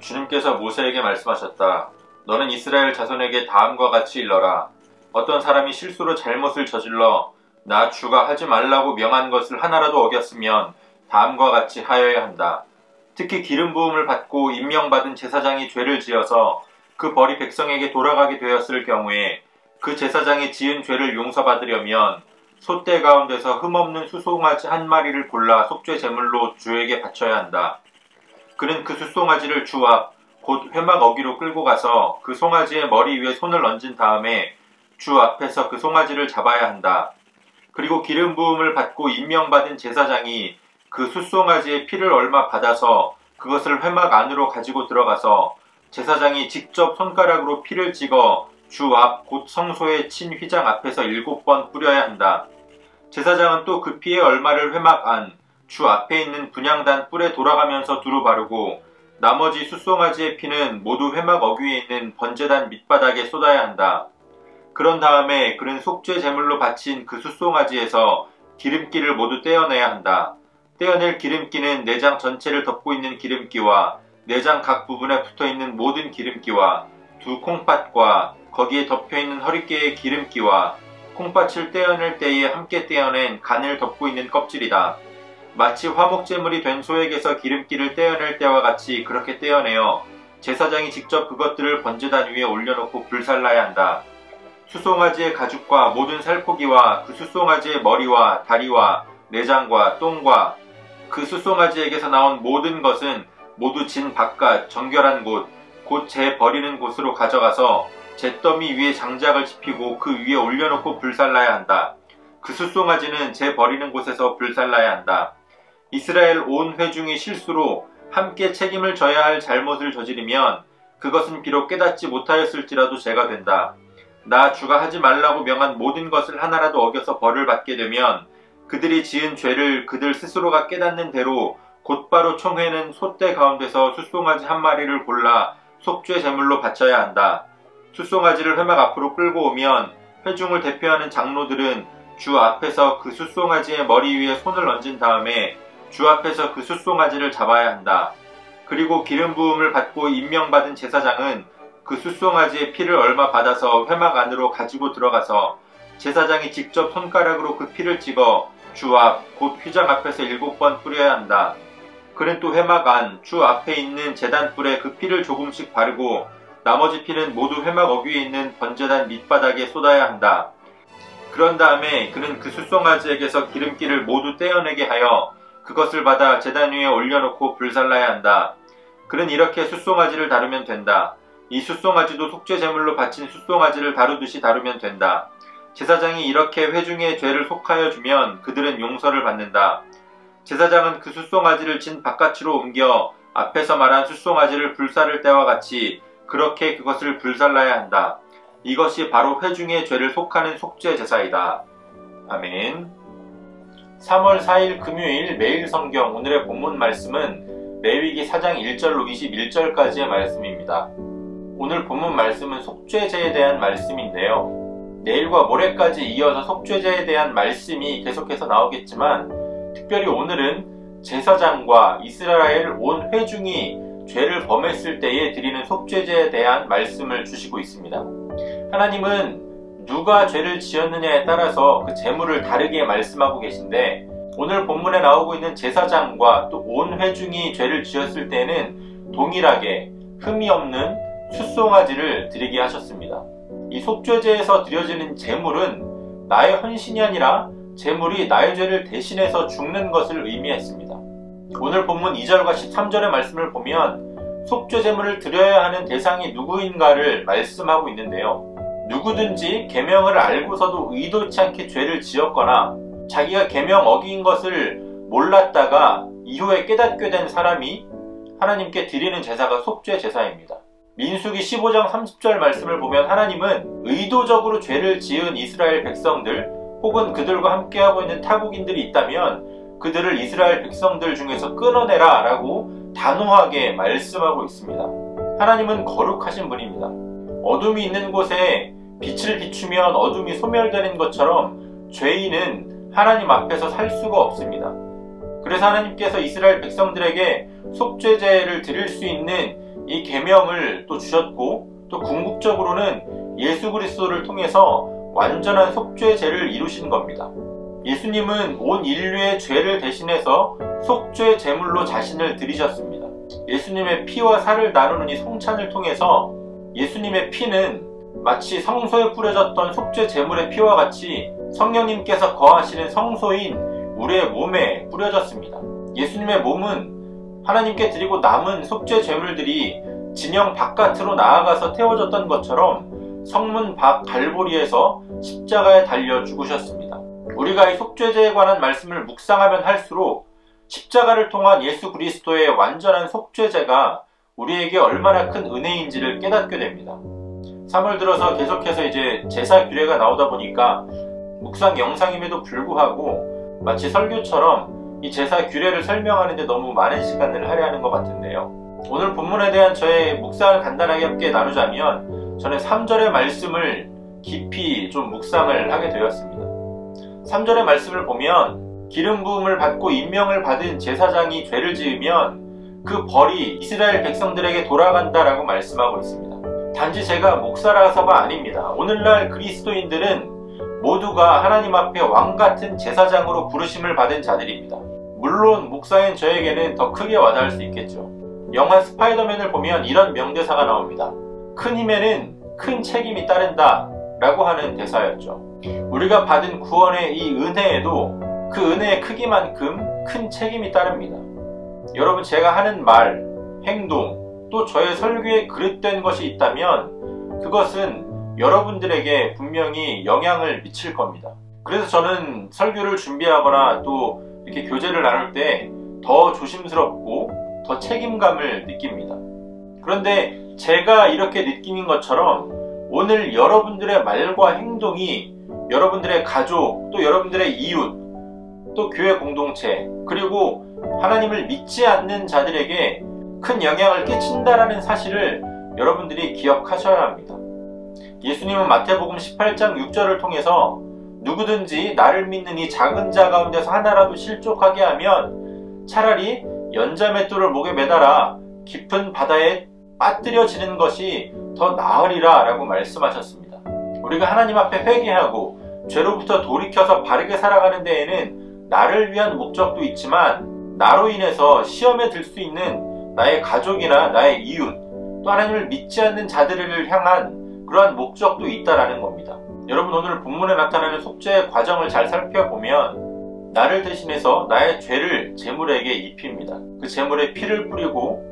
주님께서 모세에게 말씀하셨다. 너는 이스라엘 자손에게 다음과 같이 일러라. 어떤 사람이 실수로 잘못을 저질러 나 주가 하지 말라고 명한 것을 하나라도 어겼으면 다음과 같이 하여야 한다. 특히 기름 부음을 받고 임명받은 제사장이 죄를 지어서 그 벌이 백성에게 돌아가게 되었을 경우에 그 제사장이 지은 죄를 용서받으려면 소떼 가운데서 흠없는 수송아지 한 마리를 골라 속죄 제물로 주에게 바쳐야 한다. 그는 그 수송아지를 주 앞 곧 회막 어귀로 끌고 가서 그 송아지의 머리 위에 손을 얹은 다음에 주 앞에서 그 송아지를 잡아야 한다. 그리고 기름 부음을 받고 임명받은 제사장이 그 숫송아지의 피를 얼마 받아서 그것을 회막 안으로 가지고 들어가서 제사장이 직접 손가락으로 피를 찍어 주 앞 곧 성소의 친 휘장 앞에서 7번 뿌려야 한다. 제사장은 또 그 피의 얼마를 회막 안 주 앞에 있는 분향단 뿔에 돌아가면서 두루 바르고 나머지 숫송아지의 피는 모두 회막 어귀에 있는 번제단 밑바닥에 쏟아야 한다. 그런 다음에 그는 속죄 제물로 바친 그 숫송아지에서 기름기를 모두 떼어내야 한다. 떼어낼 기름기는 내장 전체를 덮고 있는 기름기와 내장 각 부분에 붙어있는 모든 기름기와 두 콩팥과 거기에 덮여있는 허리깨의 기름기와 콩팥을 떼어낼 때에 함께 떼어낸 간을 덮고 있는 껍질이다. 마치 화목제물이 된 소에게서 기름기를 떼어낼 때와 같이 그렇게 떼어내어 제사장이 직접 그것들을 번제단 위에 올려놓고 불살라야 한다. 수송아지의 가죽과 모든 살코기와 그 수송아지의 머리와 다리와 내장과 똥과 그 수송아지에게서 나온 모든 것은 모두 진 바깥 정결한 곳, 곧 재 버리는 곳으로 가져가서 잿더미 위에 장작을 지피고 그 위에 올려놓고 불살라야 한다. 그 숫송아지는 재 버리는 곳에서 불살라야 한다. 이스라엘 온 회중이 실수로 함께 책임을 져야 할 잘못을 저지르면 그것은 비록 깨닫지 못하였을지라도 죄가 된다. 나 주가 하지 말라고 명한 모든 것을 하나라도 어겨서 벌을 받게 되면 그들이 지은 죄를 그들 스스로가 깨닫는 대로 곧바로 총회는 소떼 가운데서 숫송아지 한 마리를 골라 속죄 제물로 바쳐야 한다. 숫송아지를 회막 앞으로 끌고 오면 회중을 대표하는 장로들은 주 앞에서 그 숫송아지의 머리 위에 손을 얹은 다음에 주 앞에서 그 숫송아지를 잡아야 한다. 그리고 기름 부음을 받고 임명받은 제사장은 그 숫송아지의 피를 얼마 받아서 회막 안으로 가지고 들어가서 제사장이 직접 손가락으로 그 피를 찍어 주 앞 곧 휘장 앞에서 7번 뿌려야 한다. 그는 또 회막 안 주 앞에 있는 제단 뿔에 그 피를 조금씩 바르고 나머지 피는 모두 회막 어귀에 있는 번제단 밑바닥에 쏟아야 한다. 그런 다음에 그는 그 숫송아지에게서 기름기를 모두 떼어내게 하여 그것을 받아 제단 위에 올려놓고 불살라야 한다. 그는 이렇게 숫송아지를 다루면 된다. 이 숫송아지도 속죄 제물로 바친 숫송아지를 다루듯이 다루면 된다. 제사장이 이렇게 회중의 죄를 속하여 주면 그들은 용서를 받는다. 제사장은 그 숫송아지를 진 바깥으로 옮겨 앞에서 말한 숫송아지를 불살을 때와 같이 그렇게 그것을 불살라야 한다. 이것이 바로 회중의 죄를 속하는 속죄 제사이다. 아멘. 3월 4일 금요일 매일 성경 오늘의 본문 말씀은 레위기 4장 1절로 21절까지의 말씀입니다. 오늘 본문 말씀은 속죄제에 대한 말씀인데요. 내일과 모레까지 이어서 속죄제에 대한 말씀이 계속해서 나오겠지만 특별히 오늘은 제사장과 이스라엘 온 회중이 죄를 범했을 때에 드리는 속죄제에 대한 말씀을 주시고 있습니다. 하나님은 누가 죄를 지었느냐에 따라서 그 제물을 다르게 말씀하고 계신데 오늘 본문에 나오고 있는 제사장과 또 온 회중이 죄를 지었을 때는 동일하게 흠이 없는 숫송아지를 드리게 하셨습니다. 이 속죄제에서 드려지는 제물은 나의 헌신이 아니라 제물이 나의 죄를 대신해서 죽는 것을 의미했습니다. 오늘 본문 2절과 13절의 말씀을 보면 속죄제물을 드려야 하는 대상이 누구인가를 말씀하고 있는데요. 누구든지 계명을 알고서도 의도치 않게 죄를 지었거나 자기가 계명 어긴 것을 몰랐다가 이후에 깨닫게 된 사람이 하나님께 드리는 제사가 속죄 제사입니다. 민수기 15장 30절 말씀을 보면 하나님은 의도적으로 죄를 지은 이스라엘 백성들 혹은 그들과 함께하고 있는 타국인들이 있다면 그들을 이스라엘 백성들 중에서 끊어내라 라고 단호하게 말씀하고 있습니다. 하나님은 거룩하신 분입니다. 어둠이 있는 곳에 빛을 비추면 어둠이 소멸되는 것처럼 죄인은 하나님 앞에서 살 수가 없습니다. 그래서 하나님께서 이스라엘 백성들에게 속죄제를 드릴 수 있는 이 계명을 또 주셨고, 또 궁극적으로는 예수 그리스도를 통해서 완전한 속죄제를 이루신 겁니다. 예수님은 온 인류의 죄를 대신해서 속죄 제물로 자신을 드리셨습니다. 예수님의 피와 살을 나누는 이 성찬을 통해서 예수님의 피는 마치 성소에 뿌려졌던 속죄 제물의 피와 같이 성령님께서 거하시는 성소인 우리의 몸에 뿌려졌습니다. 예수님의 몸은 하나님께 드리고 남은 속죄 제물들이 진영 바깥으로 나아가서 태워졌던 것처럼 성문 밖 갈보리에서 십자가에 달려 죽으셨습니다. 우리가 이 속죄제에 관한 말씀을 묵상하면 할수록 십자가를 통한 예수 그리스도의 완전한 속죄제가 우리에게 얼마나 큰 은혜인지를 깨닫게 됩니다. 3월 들어서 계속해서 이제 제사 규례가 나오다 보니까 묵상 영상임에도 불구하고 마치 설교처럼 이 제사 규례를 설명하는데 너무 많은 시간을 할애하는 것 같은데요. 오늘 본문에 대한 저의 묵상을 간단하게 함께 나누자면, 저는 3절의 말씀을 깊이 좀 묵상을 하게 되었습니다. 3절의 말씀을 보면 기름 부음을 받고 임명을 받은 제사장이 죄를 지으면 그 벌이 이스라엘 백성들에게 돌아간다라고 말씀하고 있습니다. 단지 제가 목사라서가 아닙니다. 오늘날 그리스도인들은 모두가 하나님 앞에 왕같은 제사장으로 부르심을 받은 자들입니다. 물론 목사인 저에게는 더 크게 와닿을 수 있겠죠. 영화 스파이더맨을 보면 이런 명대사가 나옵니다. 큰 힘에는 큰 책임이 따른다 라고 하는 대사였죠. 우리가 받은 구원의 이 은혜에도 그 은혜의 크기만큼 큰 책임이 따릅니다. 여러분, 제가 하는 말, 행동, 또 저의 설교에 그릇된 것이 있다면 그것은 여러분들에게 분명히 영향을 미칠 겁니다. 그래서 저는 설교를 준비하거나 또 이렇게 교제를 나눌 때 더 조심스럽고 더 책임감을 느낍니다. 그런데 제가 이렇게 느끼는 것처럼 오늘 여러분들의 말과 행동이 여러분들의 가족, 또 여러분들의 이웃, 또 교회 공동체, 그리고 하나님을 믿지 않는 자들에게 큰 영향을 끼친다라는 사실을 여러분들이 기억하셔야 합니다. 예수님은 마태복음 18장 6절을 통해서 누구든지 나를 믿는 이 작은 자 가운데서 하나라도 실족하게 하면 차라리 연자맷돌을 목에 매달아 깊은 바다에 빠뜨려지는 것이 더 나으리라 라고 말씀하셨습니다. 우리가 하나님 앞에 회개하고 죄로부터 돌이켜서 바르게 살아가는 데에는 나를 위한 목적도 있지만 나로 인해서 시험에 들 수 있는 나의 가족이나 나의 이웃, 또 하나님을 믿지 않는 자들을 향한 그러한 목적도 있다라는 겁니다. 여러분, 오늘 본문에 나타나는 속죄의 과정을 잘 살펴보면 나를 대신해서 나의 죄를 제물에게 입힙니다. 그 제물에 피를 뿌리고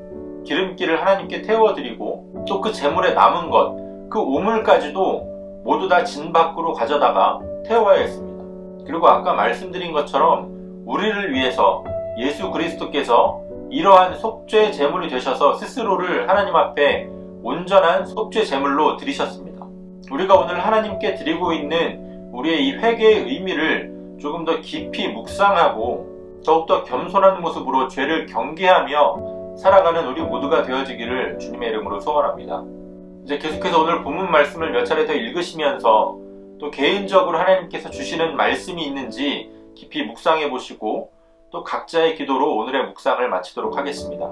기름기를 하나님께 태워드리고 또 그 제물에 남은 것, 그 우물까지도 모두 다 진 밖으로 가져다가 태워야 했습니다. 그리고 아까 말씀드린 것처럼 우리를 위해서 예수 그리스도께서 이러한 속죄 제물이 되셔서 스스로를 하나님 앞에 온전한 속죄 제물로 드리셨습니다. 우리가 오늘 하나님께 드리고 있는 우리의 이 회개의 의미를 조금 더 깊이 묵상하고 더욱더 겸손한 모습으로 죄를 경계하며 살아가는 우리 모두가 되어지기를 주님의 이름으로 소원합니다. 이제 계속해서 오늘 본문 말씀을 몇 차례 더 읽으시면서 또 개인적으로 하나님께서 주시는 말씀이 있는지 깊이 묵상해 보시고 또 각자의 기도로 오늘의 묵상을 마치도록 하겠습니다.